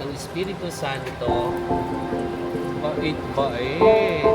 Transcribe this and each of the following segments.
ng Espiritu Santo. Bait-bait. Yun.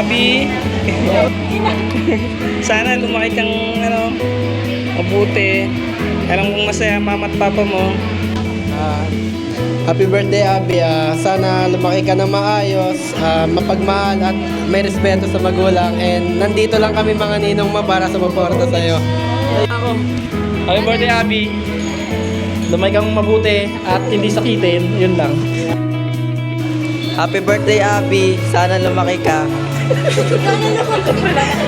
Abby, sana lumaki kang mabuti. Alam kong masaya mama at papa mo. Happy birthday, Abby. Sana lumaki ka ng maayos, mapagmahal at may respeto sa magulang. And nandito lang kami mga ninong mo para sumuporta sa'yo. Happy birthday, Abby. Lumaki kang mabuti at hindi sakitin. Yun lang. Happy birthday, Abby. Sana lumaki ka.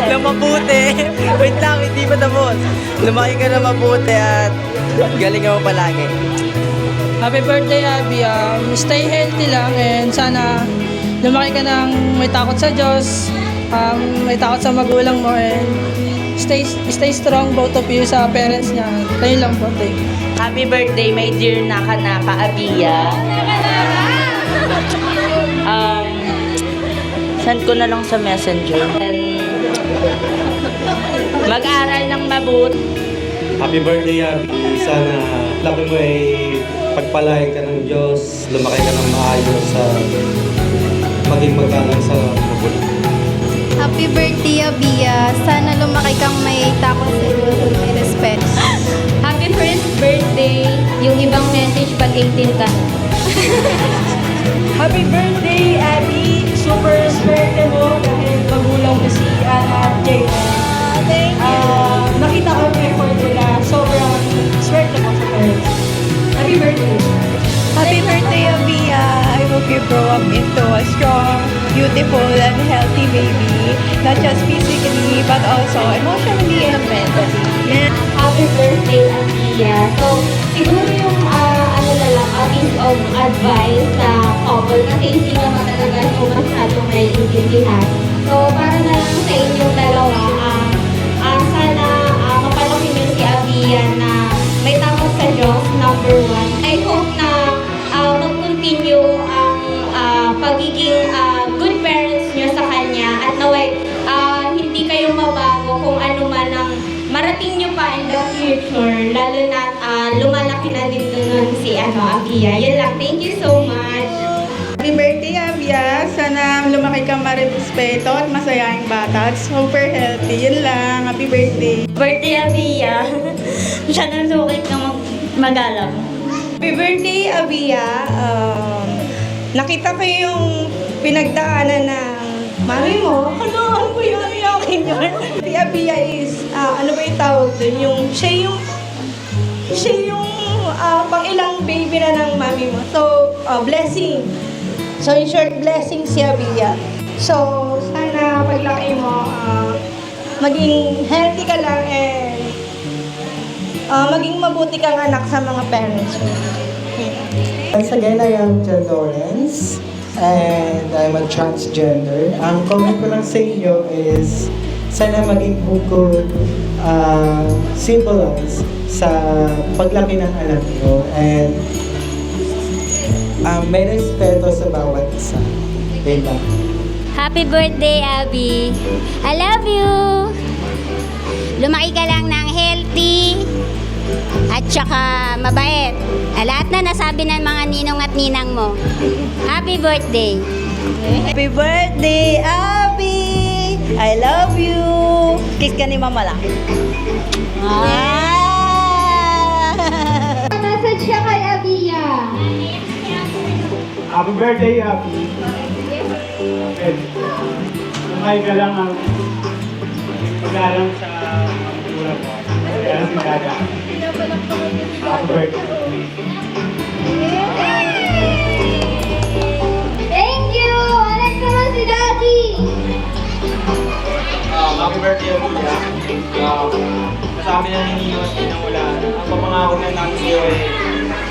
na mabuti. Wait lang, hindi pa tapos. Lumaki ka na mabuti at galing mo palagi. Happy birthday, Abby. Stay healthy lang and sana lumaki ka ng may takot sa Diyos, may takot sa magulang mo, and stay strong both of you sa parents niya. Kayo lang po. Thank you. Happy birthday, my dear Naka Abia. Send ko na lang sa messenger. And mag-aral ng mabuti. Happy birthday, Abby. Sana laki mo ay pagpalain ka ng Diyos, lumaki ka ng maayos sa maging magalang sa mabuti. Happy birthday, Abia. Sana lumaki kang may takot sa Diyos at may respeto. Happy first birthday. Yung ibang message pag 18 ka. Happy birthday, Abby. Super swerte mo dahil magulang mo si Anna at Jay. Thank you. Nakita ko yung effort nila. Sobrang swerte mo sa parents. Happy birthday. Happy birthday, Abia. I hope you grow up into a strong, beautiful, and healthy baby. Not just physically, but also emotionally and mentally. Happy birthday, Abia. So, siguro yung a piece of advice sa couple kasi hindi naman talaga yung masyadong naiintindihan. So, para na lang sa inyong dalawa, sana mapalaki niyo si Abia na may takot sa Diyos, number 1. I hope na mag-continue ang pagiging good parents niyo sa kanya at naway hindi kayo mabago kung ano man ang marating niyo pa in the future, lalo na lumalaki na din dito nun si Abia. Yun lang. Thank you so much. Happy birthday, Abia. Sana lumaki kang marespeto at masayahing bata at super healthy. Yun lang. Happy birthday. Birthday, Abia. Sana lukit ka magalang. Happy birthday, Abia. Nakita ko yung pinagdaanan ng mami mo. Ano ko yung iyakin yun? Si Abia is, ano ba yung tawag dun? Siya yung pang ilang baby na ng mami mo. So, blessing. So, in short, blessing si Abia. So, sana paglaki mo, maging healthy ka lang and maging mabuti kang anak sa mga parents mo. Once again, I am John Lawrence and I'm a transgender. Ang comment ko lang sa inyo is sana maging bukod symbolize sa paglaki ng anak nyo and may respeto sa bawat isa. Yun lang. Happy birthday, Abby. I love you. Lumaki ka lang ng healthy at saka mabait. Lahat na nasabi ng mga ninong at ninang mo. Happy birthday. Happy birthday, Abby! I love you! Kiss ka ni Mama lang. Message siya kay Abia. Happy birthday, Happy. Lumay ka lang ang pag-alam sa kultura mo. Kaya si Dada. Happy birthday. Thank you! Alex naman si Daddy! Happy birthday, Kuya. Kasama na ni Nino at Ninang ang pamangako na namin sa'yo ay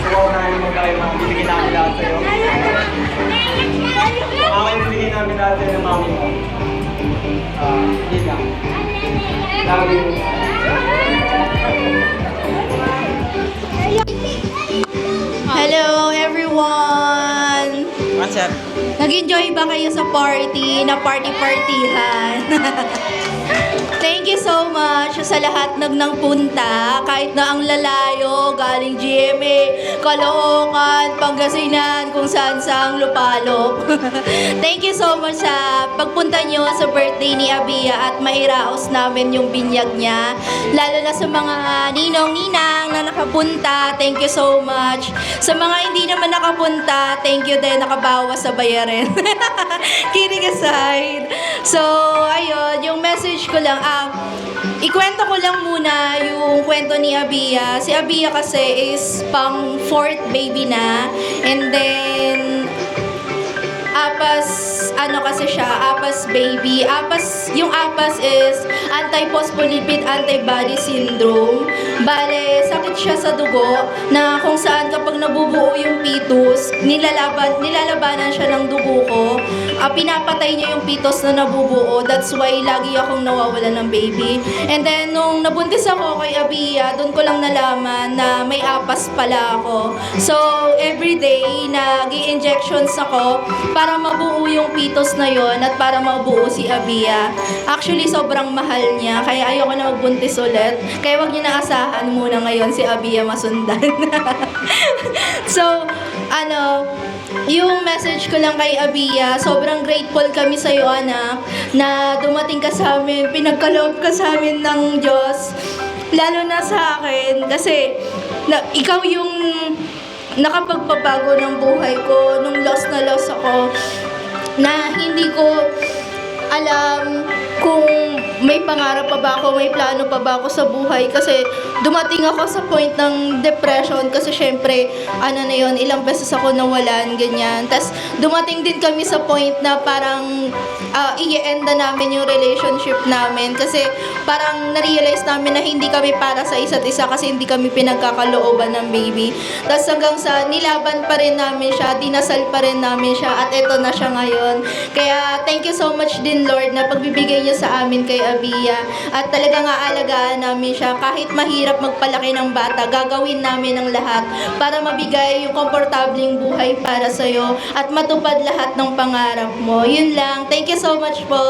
sumaurahin mo tayo mga bibigyan namin lahat sa'yo. Mga bibigyan namin lahat sa'yo ng mami mo. Yun lang. Love you. Hello, everyone! What's up? Nag-enjoy ba kayo sa party na party-partihan? Thank you so much sa lahat nagpunta, kahit na ang lalayo, galing GMA, Caloocan, Pangasinan, kung saan-saang lupalop. Thank you so much sa pagpunta nyo sa birthday ni Abia at mairaos namin yung binyag niya. Lalo na sa mga ninong-ninang na nakapunta, thank you so much. Sa mga hindi naman nakapunta, thank you din, nakabawas sa bayarin. Kidding aside. So, ayun, yung message ko lang, ikwento ko lang muna yung kwento ni Abia. Si Abia kasi is pang 4th baby na. And then, apas baby. Yung apas is anti-phospholipid antibody syndrome. Bale, sakit siya sa dugo na kung saan kapag nabubuo yung fetus, nilalabanan siya ng dugo ko. Pinapatay niya yung fetus na nabubuo. That's why lagi akong nawawalan ng baby. And then, nung nabuntis ako kay Abia, doon ko lang nalaman na may apas pala ako. So, everyday, nag-i-injections ako para mabuo yung fetus na yon at para mabuo si Abia. Actually, sobrang mahal niya. Kaya ayoko na magbuntis ulit. Kaya wag niyo na asahan muna ngayon si Abia masundan. So, yung message ko lang kay Abia, sobrang grateful kami sa iyo, anak, na dumating ka sa amin, pinagkaloob ka sa amin ng Diyos. Lalo na sa akin, kasi ikaw yung nakapagpabago ng buhay ko nung lost na lost ako, na hindi ko alam kung may pangarap pa ba ako, may plano pa ba ako sa buhay, kasi dumating ako sa point ng depression kasi syempre, ilang beses ako nawalan, ganyan. Tapos dumating din kami sa point na parang i-end na namin yung relationship namin kasi parang na-realize namin na hindi kami para sa isa't isa kasi hindi kami pinagkakalooban ng baby. Tapos hanggang sa nilaban pa rin namin siya, dinasal pa rin namin siya, at eto na siya ngayon. Kaya thank you so much din, Lord, na pagbibigay niyo sa amin kay Abia, at talagang aalagaan namin siya. Kahit mahirap magpalaki ng bata, gagawin namin ang lahat para mabigay yung komportabling buhay para sa'yo at matupad lahat ng pangarap mo. Yun lang. Thank you so much po.